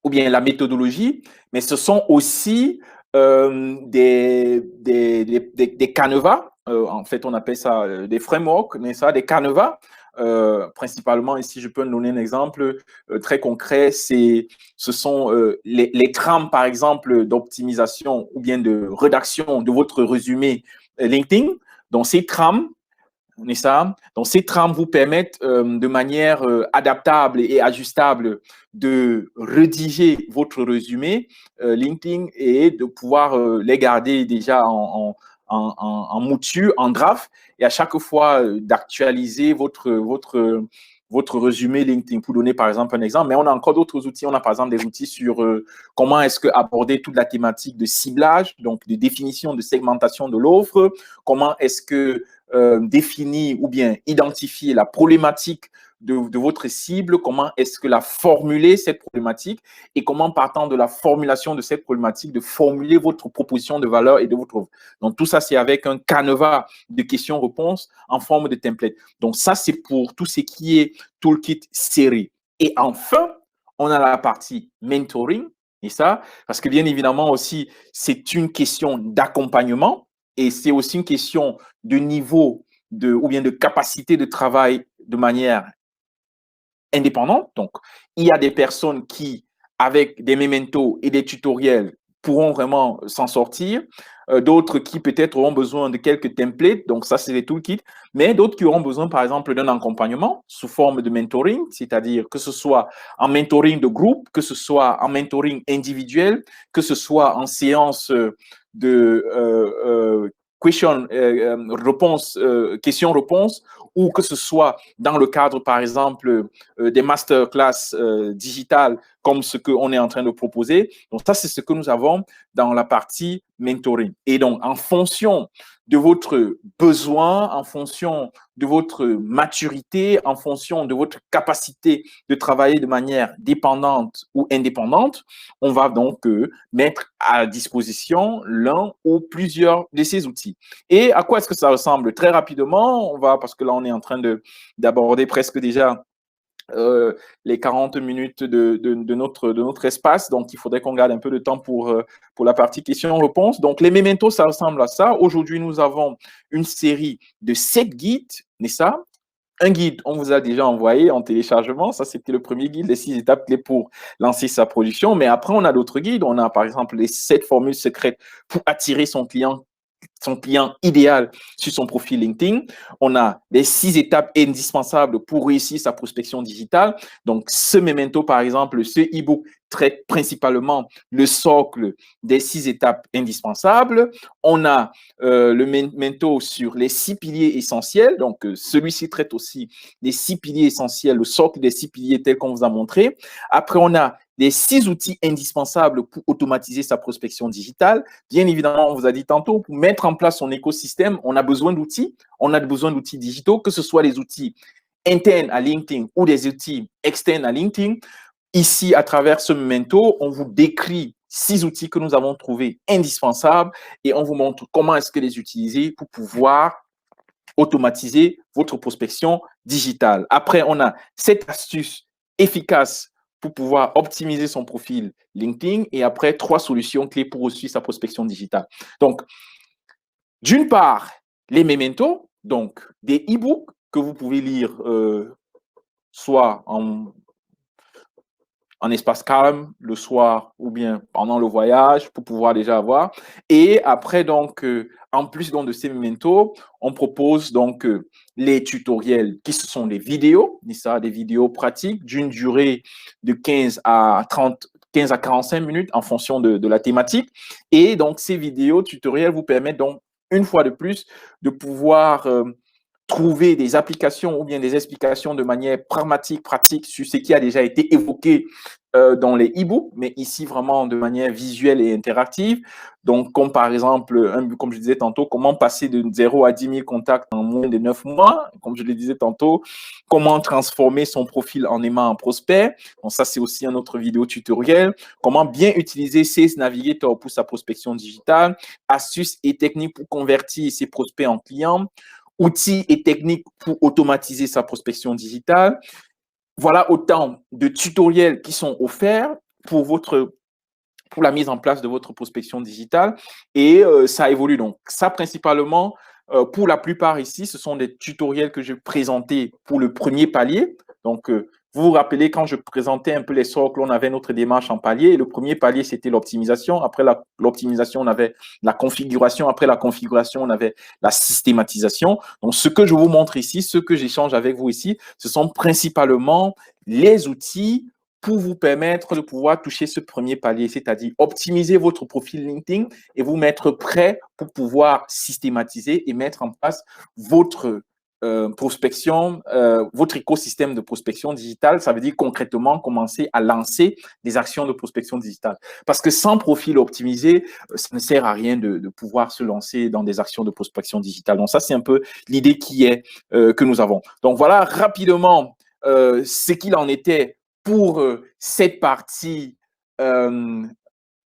ou bien la méthodologie, mais ce sont aussi des canevas. En fait, on appelle ça des frameworks, mais ça, des canevas. Principalement, ici, je peux donner un exemple très concret. Ce sont les trames, par exemple, d'optimisation ou bien de rédaction de votre résumé LinkedIn. Donc, ces trames, ça. Donc, ces trames vous permettent de manière adaptable et ajustable de rédiger votre résumé LinkedIn et de pouvoir les garder déjà en mouture, en draft, et à chaque fois d'actualiser votre résumé LinkedIn. Pour donner par exemple un exemple, mais on a encore d'autres outils. On a par exemple des outils sur comment est-ce que aborder toute la thématique de ciblage, donc de définition, de segmentation de l'offre, comment est-ce que définir ou bien identifier la problématique de votre cible, comment est-ce que la formuler, cette problématique, et comment, partant de la formulation de cette problématique, de formuler votre proposition de valeur et de votre offre. Donc, tout ça, c'est avec un canevas de questions-réponses en forme de template. Donc, ça, c'est pour tout ce qui est toolkit série. Et enfin, on a la partie mentoring, et ça, parce que bien évidemment aussi, c'est une question d'accompagnement et c'est aussi une question de niveau ou bien de capacité de travail de manière indépendante. Donc, il y a des personnes qui, avec des mementos et des tutoriels, pourront vraiment s'en sortir. D'autres qui peut-être auront besoin de quelques templates, donc ça c'est les toolkits, mais d'autres qui auront besoin par exemple d'un accompagnement sous forme de mentoring, c'est-à-dire que ce soit en mentoring de groupe, que ce soit en mentoring individuel, que ce soit en séance de question-réponse, ou que ce soit dans le cadre, par exemple, des masterclass digitales comme ce qu'on est en train de proposer. Donc, ça, c'est ce que nous avons dans la partie mentoring. Et donc, en fonction de votre besoin, en fonction de votre maturité, en fonction de votre capacité de travailler de manière dépendante ou indépendante, on va donc mettre à disposition l'un ou plusieurs de ces outils. Et à quoi est-ce que ça ressemble? Très rapidement, parce que là, on est en train d'aborder presque déjà les 40 minutes de notre espace. Donc, il faudrait qu'on garde un peu de temps pour la partie questions-réponses. Donc, les mementos, ça ressemble à ça. Aujourd'hui, nous avons une série de 7 guides, n'est-ce pas? Un guide, on vous a déjà envoyé en téléchargement. Ça, c'était le premier guide, les 6 étapes clés pour lancer sa production. Mais après, on a d'autres guides. On a, par exemple, les 7 formules secrètes pour attirer son client idéal sur son profil LinkedIn. On a les 6 étapes indispensables pour réussir sa prospection digitale. Donc, ce memento, par exemple, ce e-book traite principalement le socle des 6 étapes indispensables. On a le memento sur les 6 piliers essentiels. Donc, celui-ci traite aussi des 6 piliers essentiels, le socle des 6 piliers tel qu'on vous a montré. Après, on a les 6 outils indispensables pour automatiser sa prospection digitale. Bien évidemment, on vous a dit tantôt, pour mettre en place son écosystème, on a besoin d'outils. On a besoin d'outils digitaux, que ce soit des outils internes à LinkedIn ou des outils externes à LinkedIn. Ici, à travers ce memento, on vous décrit 6 outils que nous avons trouvés indispensables et on vous montre comment est-ce que les utiliser pour pouvoir automatiser votre prospection digitale. Après, on a 7 astuces efficaces pour pouvoir optimiser son profil LinkedIn et après 3 solutions clés pour aussi sa prospection digitale. Donc, d'une part, les mementos, donc des e-books que vous pouvez lire soit en espace calme, le soir ou bien pendant le voyage pour pouvoir déjà avoir. Et après, donc, en plus donc, de ces mementos, on propose donc les tutoriels qui sont des vidéos, ça, des vidéos pratiques d'une durée de 15 à 30 15 à 45 minutes en fonction de la thématique. Et donc, ces vidéos tutoriels vous permettent donc, une fois de plus, de pouvoir trouver des applications ou bien des explications de manière pragmatique, pratique sur ce qui a déjà été évoqué dans les e-books, mais ici vraiment de manière visuelle et interactive. Donc, comme par exemple, comme je disais tantôt, comment passer de 0 à 10 000 contacts en moins de 9 mois, comme je le disais tantôt, comment transformer son profil en aimant en prospect. Donc, ça, c'est aussi un autre vidéo tutoriel. Comment bien utiliser Sales Navigator pour sa prospection digitale, astuces et techniques pour convertir ses prospects en clients, outils et techniques pour automatiser sa prospection digitale. Voilà autant de tutoriels qui sont offerts pour la mise en place de votre prospection digitale et ça évolue. Donc, ça principalement, pour la plupart ici, ce sont des tutoriels que je présentais pour le premier palier. Donc, vous vous rappelez quand je présentais un peu les socles, on avait notre démarche en palier. Le premier palier, c'était l'optimisation. Après l'optimisation, on avait la configuration. Après la configuration, on avait la systématisation. Donc, ce que je vous montre ici, ce que j'échange avec vous ici, ce sont principalement les outils pour vous permettre de pouvoir toucher ce premier palier, c'est-à-dire optimiser votre profil LinkedIn et vous mettre prêt pour pouvoir systématiser et mettre en place votre prospection, votre écosystème de prospection digitale. Ça veut dire concrètement commencer à lancer des actions de prospection digitale. Parce que sans profil optimisé, ça ne sert à rien de pouvoir se lancer dans des actions de prospection digitale. Donc ça, c'est un peu l'idée que nous avons. Donc voilà rapidement ce qu'il en était pour cette partie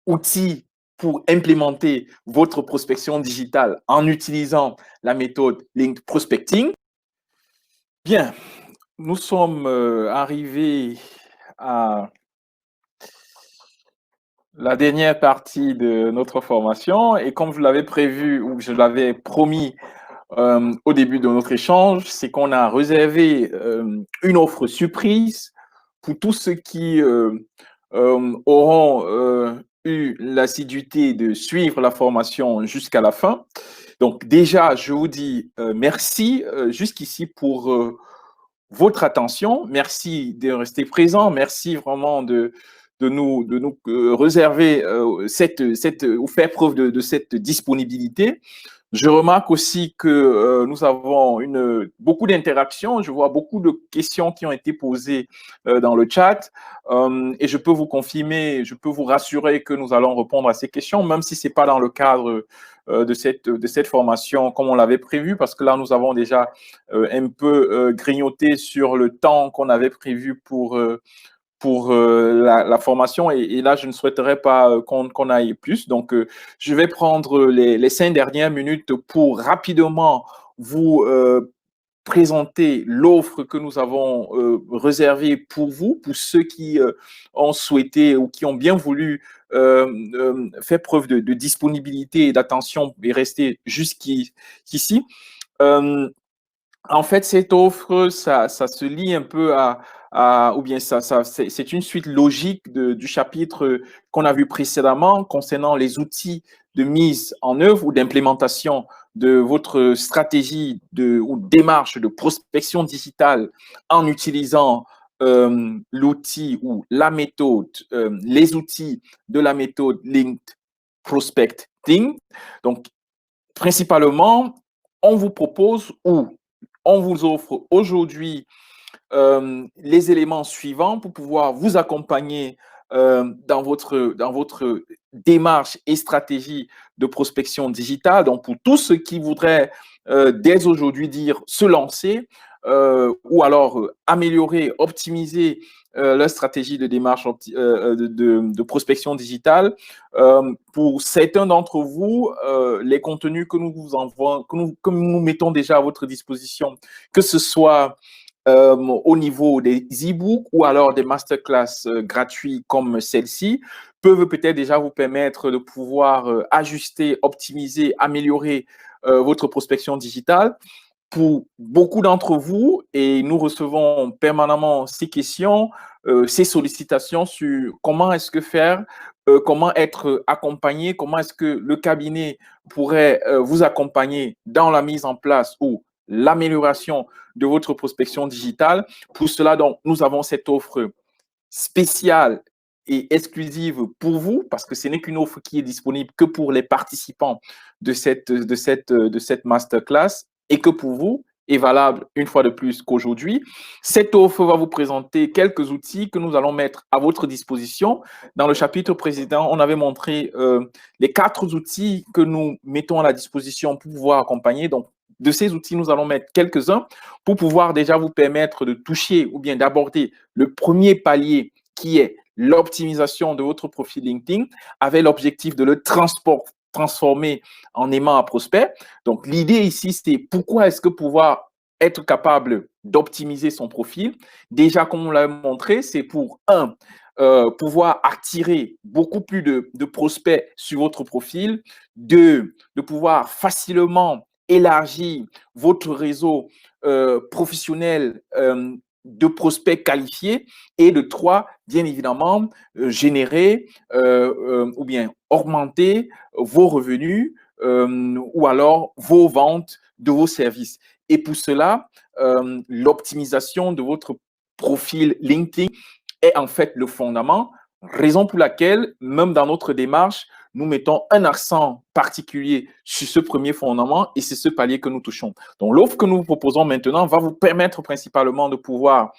outils pour implémenter votre prospection digitale en utilisant la méthode Link Prospecting. Bien, nous sommes arrivés à la dernière partie de notre formation et comme je l'avais prévu ou je l'avais promis au début de notre échange, c'est qu'on a réservé une offre surprise pour tous ceux qui auront eu l'assiduité de suivre la formation jusqu'à la fin. Donc déjà, je vous dis merci jusqu'ici pour votre attention. Merci de rester présent. Merci vraiment de nous réserver ou faire preuve de cette disponibilité. Je remarque aussi que nous avons beaucoup d'interactions. Je vois beaucoup de questions qui ont été posées dans le chat et je peux vous confirmer, je peux vous rassurer que nous allons répondre à ces questions, même si ce n'est pas dans le cadre de cette formation comme on l'avait prévu, parce que là, nous avons déjà un peu grignoté sur le temps qu'on avait prévu pour la formation et là, je ne souhaiterais pas qu'on aille plus. Donc, je vais prendre les 5 dernières minutes pour rapidement vous présenter l'offre que nous avons réservée pour vous, pour ceux qui ont souhaité ou qui ont bien voulu faire preuve de disponibilité et d'attention et rester jusqu'ici. En fait, cette offre, ça se lie un peu ou bien c'est une suite logique du chapitre qu'on a vu précédemment concernant les outils de mise en œuvre ou d'implémentation de votre stratégie ou démarche de prospection digitale en utilisant l'outil ou la méthode, les outils de la méthode Linked Prospecting. Donc, principalement, on vous propose ou on vous offre aujourd'hui les éléments suivants pour pouvoir vous accompagner dans votre démarche et stratégie de prospection digitale. Donc, pour tous ceux qui voudraient dès aujourd'hui dire se lancer ou alors améliorer, optimiser leur stratégie de démarche de prospection digitale. Pour certains d'entre vous, les contenus que nous vous envoyons, que nous mettons déjà à votre disposition, que ce soit au niveau des e-books ou alors des masterclass gratuits comme celle-ci, peuvent peut-être déjà vous permettre de pouvoir ajuster, optimiser, améliorer votre prospection digitale. Pour beaucoup d'entre vous, et nous recevons permanemment ces questions, ces sollicitations sur comment est-ce que faire, comment être accompagné, comment est-ce que le cabinet pourrait vous accompagner dans la mise en place ou l'amélioration de votre prospection digitale. Pour cela, donc, nous avons cette offre spéciale et exclusive pour vous, parce que ce n'est qu'une offre qui est disponible que pour les participants de cette masterclass et que pour vous est valable une fois de plus qu'aujourd'hui. Cette offre va vous présenter quelques outils que nous allons mettre à votre disposition. Dans le chapitre précédent, on avait montré les 4 outils que nous mettons à la disposition pour pouvoir accompagner. Donc, de ces outils, nous allons mettre quelques-uns pour pouvoir déjà vous permettre de toucher ou bien d'aborder le premier palier qui est l'optimisation de votre profil LinkedIn avec l'objectif de le transformer en aimant à prospect. Donc, l'idée ici, c'est pourquoi est-ce que pouvoir être capable d'optimiser son profil. Déjà, comme on l'a montré, c'est pour pouvoir attirer beaucoup plus de prospects sur votre profil, de pouvoir facilement élargir votre réseau professionnel de prospects qualifiés et de 3, bien évidemment, générer ou bien augmenter vos revenus ou alors vos ventes de vos services. Et pour cela, l'optimisation de votre profil LinkedIn est en fait le fondament, raison pour laquelle, même dans notre démarche, nous mettons un accent particulier sur ce premier fondament et c'est ce palier que nous touchons. Donc, l'offre que nous vous proposons maintenant va vous permettre principalement de pouvoir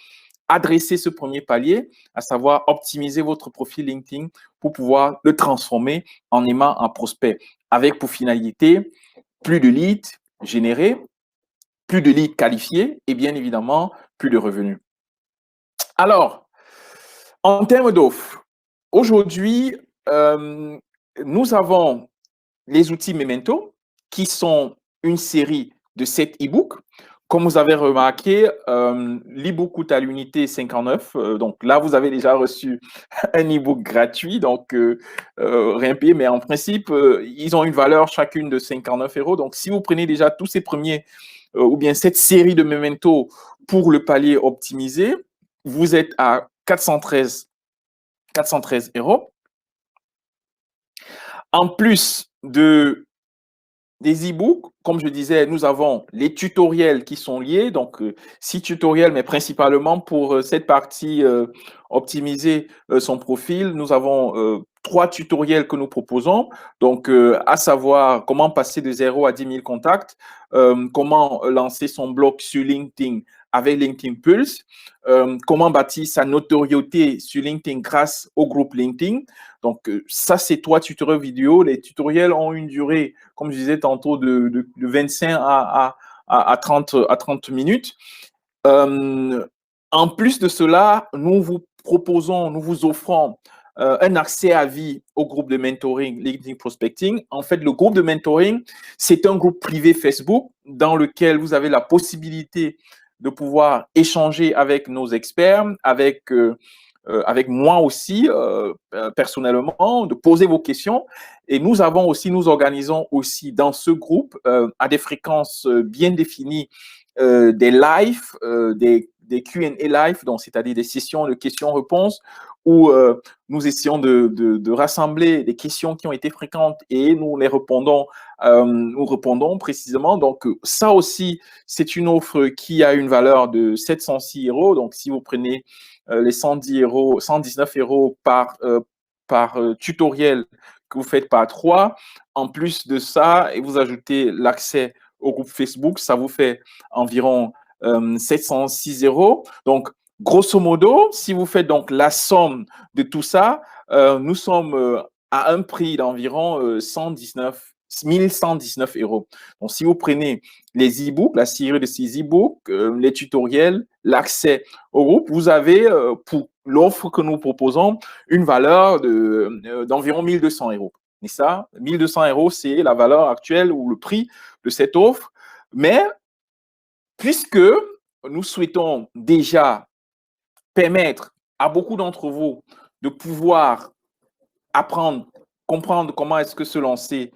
adresser ce premier palier, à savoir optimiser votre profil LinkedIn pour pouvoir le transformer en aimant un prospect avec pour finalité plus de leads générés, plus de leads qualifiés et bien évidemment plus de revenus. Alors, en termes d'offres, aujourd'hui, nous avons les outils Memento qui sont une série de 7 e-books. Comme vous avez remarqué, l'e-book coûte à l'unité 59. Donc là, vous avez déjà reçu un e-book gratuit, donc rien payé. Mais en principe, ils ont une valeur chacune de 59 euros. Donc si vous prenez déjà tous ces premiers ou bien cette série de Memento pour le palier optimisé, vous êtes à 413 euros. En plus des e-books, comme je disais, nous avons les tutoriels qui sont liés, donc 6 tutoriels, mais principalement pour cette partie optimiser son profil. Nous avons 3 tutoriels que nous proposons, donc à savoir comment passer de 0 à 10 000 contacts, comment lancer son blog sur LinkedIn avec LinkedIn Pulse, comment bâtir sa notoriété sur LinkedIn grâce au groupe LinkedIn. Donc, ça, c'est 3 tutoriels vidéo. Les tutoriels ont une durée, comme je disais tantôt, de 25 à 30 minutes. En plus de cela, nous vous offrons un accès à vie au groupe de mentoring LinkedIn Prospecting. En fait, le groupe de mentoring, c'est un groupe privé Facebook dans lequel vous avez la possibilité de pouvoir échanger avec nos experts, avec moi aussi, personnellement, de poser vos questions. Et nous organisons aussi dans ce groupe, à des fréquences bien définies, des lives, des Q&A live, donc c'est-à-dire des sessions de questions-réponses où nous essayons de rassembler des questions qui ont été fréquentes et nous répondons précisément. Donc ça aussi, c'est une offre qui a une valeur de 706 euros. Donc si vous prenez les 119 euros par tutoriel que vous faites par 3, en plus de ça, et vous ajoutez l'accès au groupe Facebook, ça vous fait environ 706 euros. Donc, grosso modo, si vous faites donc la somme de tout ça, nous sommes à un prix d'environ 1119 euros. Donc, si vous prenez les e-books, la série de ces e-books, les tutoriels, l'accès au groupe, vous avez pour l'offre que nous proposons une valeur d'environ 1200 euros. Et ça, 1200 euros, c'est la valeur actuelle ou le prix de cette offre. Mais puisque nous souhaitons déjà permettre à beaucoup d'entre vous de pouvoir apprendre, comprendre comment est-ce que se lancer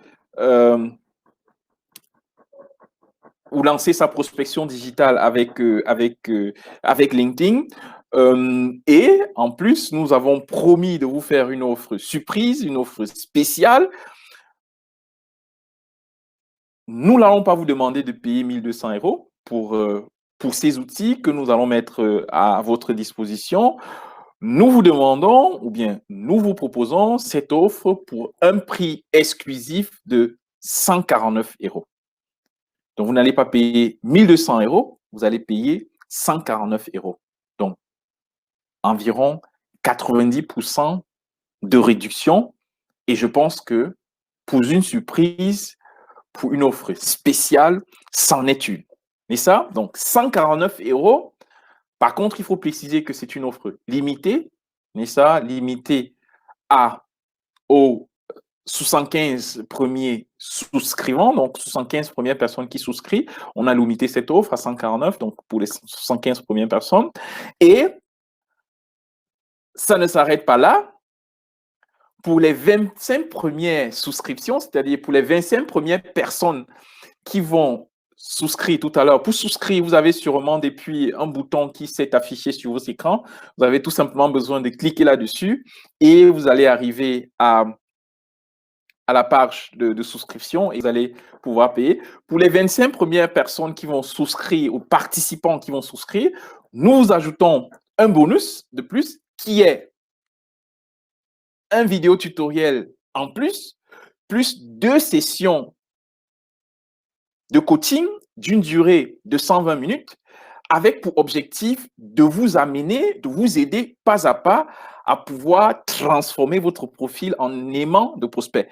ou lancer sa prospection digitale avec LinkedIn. Et en plus, nous avons promis de vous faire une offre surprise, une offre spéciale. Nous n'allons pas vous demander de payer 1200 euros pour ces outils que nous allons mettre à votre disposition. nous vous demandons, ou bien nous vous proposons cette offre pour un prix exclusif de 149 euros. Donc, vous n'allez pas payer 1200 euros, vous allez payer 149 euros. Donc, environ 90% de réduction. Et je pense que pour une surprise, pour une offre spéciale, c'en est une. Mais ça, donc 149 euros. Par contre, il faut préciser que c'est une offre limitée, mais ça, limitée aux 75 premiers souscrivants, donc 75 premières personnes qui souscrivent. On a limité cette offre à 149, donc pour les 75 premières personnes. Et ça ne s'arrête pas là. Pour les 25 premières souscriptions, c'est-à-dire pour les 25 premières personnes qui vont souscrire tout à l'heure. Pour souscrire, vous avez sûrement depuis un bouton qui s'est affiché sur vos écrans. Vous avez tout simplement besoin de cliquer là-dessus et vous allez arriver à la page de souscription et vous allez pouvoir payer. Pour les 25 premières personnes qui vont souscrire, ou participants qui vont souscrire, nous ajoutons un bonus de plus qui est un vidéo tutoriel en plus 2 sessions de coaching d'une durée de 120 minutes avec pour objectif de vous amener, de vous aider pas à pas à pouvoir transformer votre profil en aimant de prospect.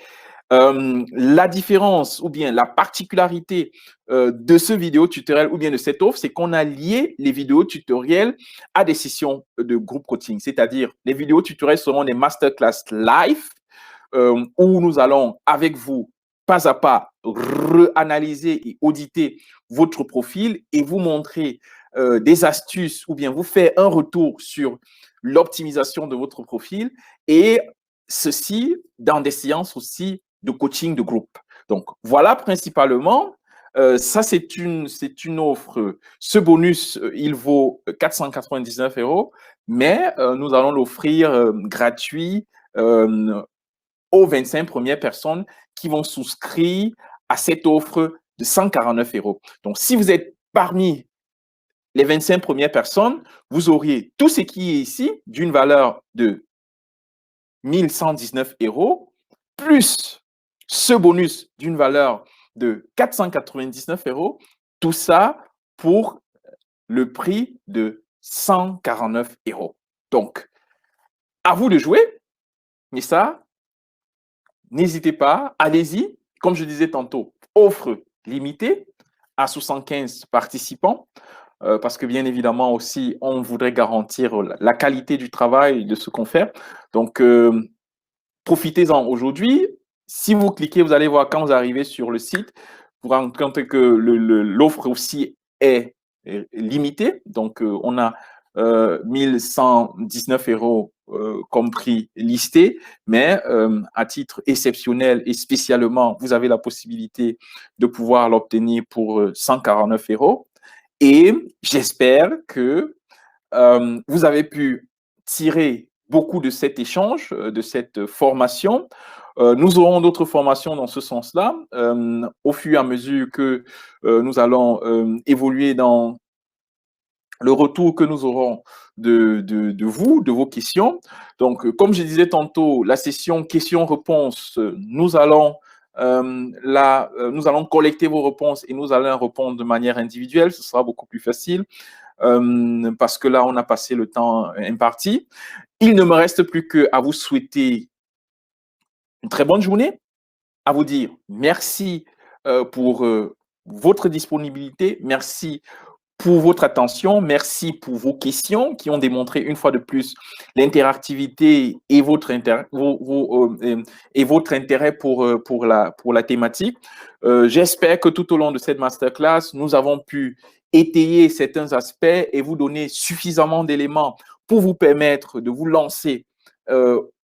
La différence ou bien la particularité de ce vidéo tutoriel ou bien de cette offre, c'est qu'on a lié les vidéos tutoriels à des sessions de groupe coaching. C'est-à-dire, les vidéos tutoriels seront des masterclass live où nous allons avec vous, pas à pas, réanalyser et auditer votre profil et vous montrer des astuces ou bien vous faire un retour sur l'optimisation de votre profil et ceci dans des séances aussi de coaching de groupe. Donc, voilà principalement. Ça, c'est une offre. Ce bonus, il vaut 499 euros, mais nous allons l'offrir gratuit aux 25 premières personnes qui vont souscrire à cette offre de 149 euros. Donc, si vous êtes parmi les 25 premières personnes, vous auriez tout ce qui est ici d'une valeur de 1119 euros, plus ce bonus d'une valeur de 499 euros, tout ça pour le prix de 149 euros. Donc, à vous de jouer, mais ça, n'hésitez pas, allez-y. Comme je disais tantôt, offre limitée à 75 participants, parce que bien évidemment aussi, on voudrait garantir la qualité du travail de ce qu'on fait. Donc, profitez-en aujourd'hui. Si vous cliquez, vous allez voir quand vous arrivez sur le site, vous vous rendez compte que l'offre aussi est limitée. Donc, on a 1119 euros comme prix listé, mais à titre exceptionnel et spécialement, vous avez la possibilité de pouvoir l'obtenir pour 149 euros. Et j'espère que vous avez pu tirer beaucoup de cet échange, de cette formation. Nous aurons d'autres formations dans ce sens-là, au fur et à mesure que nous allons évoluer dans le retour que nous aurons de vous, de vos questions. Donc, comme je disais tantôt, la session questions-réponses, nous allons collecter vos réponses et nous allons répondre de manière individuelle. Ce sera beaucoup plus facile parce que là, on a passé le temps imparti. Il ne me reste plus qu'à vous souhaiter une très bonne journée, à vous dire merci pour votre disponibilité, merci pour votre attention, merci pour vos questions qui ont démontré une fois de plus l'interactivité et votre intérêt, pour la thématique. J'espère que tout au long de cette masterclass, nous avons pu étayer certains aspects et vous donner suffisamment d'éléments pour vous permettre de vous lancer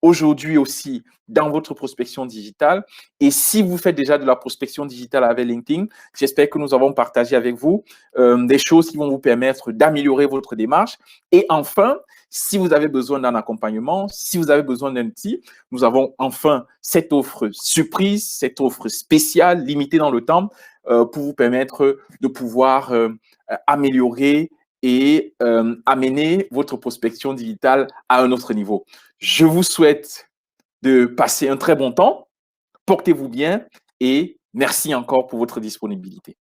aujourd'hui aussi dans votre prospection digitale. Et si vous faites déjà de la prospection digitale avec LinkedIn, j'espère que nous avons partagé avec vous des choses qui vont vous permettre d'améliorer votre démarche. Et enfin, si vous avez besoin d'un accompagnement, si vous avez besoin d'un outil, nous avons enfin cette offre surprise, cette offre spéciale, limitée dans le temps, pour vous permettre de pouvoir améliorer et amener votre prospection digitale à un autre niveau. Je vous souhaite de passer un très bon temps. Portez-vous bien et merci encore pour votre disponibilité.